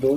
2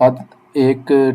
1